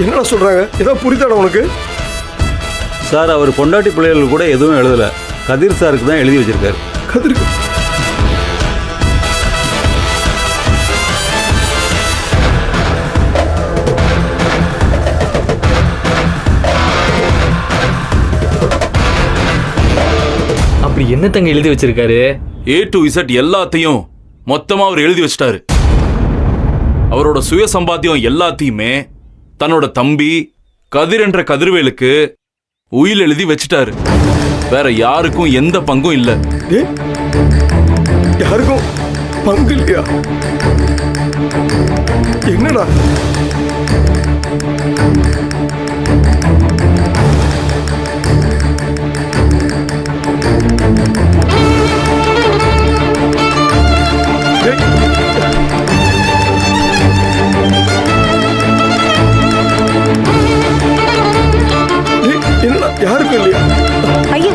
என்னடா சொல்றாங்க? ஏதாவது புரியுதாடா உனக்கு? சார் அவர் பொண்டாட்டி பிள்ளைகள் கூட எதுவும் எழுதலை, கதிர் சாருக்கு தான் எழுதி வச்சிருக்காரு. கதிருக்கு அப்படி என்னத்தங்க எழுதி வச்சிருக்காரு? A to Z எல்லாத்தையும் மொத்தமா அவர் எழுதி வச்சிட்டாரு. அவரோட சுய சம்பாத்தியம் எல்லாத்தையுமே தன்னோட தம்பி கதிர் என்ற கதிர்வேலுக்கு உயில் எழுதி வச்சிட்டாரு. வேற யாருக்கும் எந்த பங்கும் இல்ல. யாருக்கும் பங்கு இல்லையா? என்னடா யாருக்கும் இல்லையா? ஐயா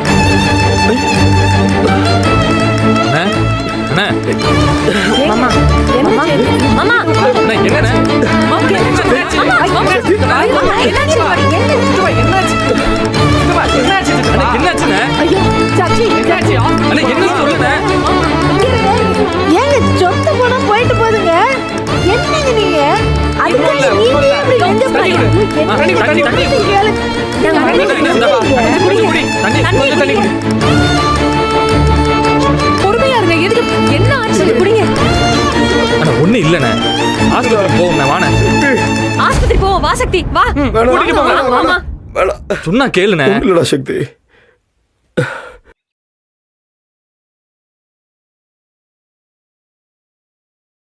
மாமா மாமா என்னண்ணே? என்னாச்சுண்ணே? என்ன சொல்லுண்ணே? ஏங்க சொந்த போனா போயிட்டு போதுங்க. என்னங்க நீங்க? அதுக்காக நீங்க எப்படி வந்து பொறுமையா இருங்க. எதுக்கு என்ன ஆச்சு? குடிங்க. ஒண்ணு இல்லண்ணே, ஆஸ்பத்திரி போவோம். வாண ஆஸ்பத்திரி போவோம். வா சக்தி வா. சொன்னா கேளுண்ணே. இல்லடா சக்தி.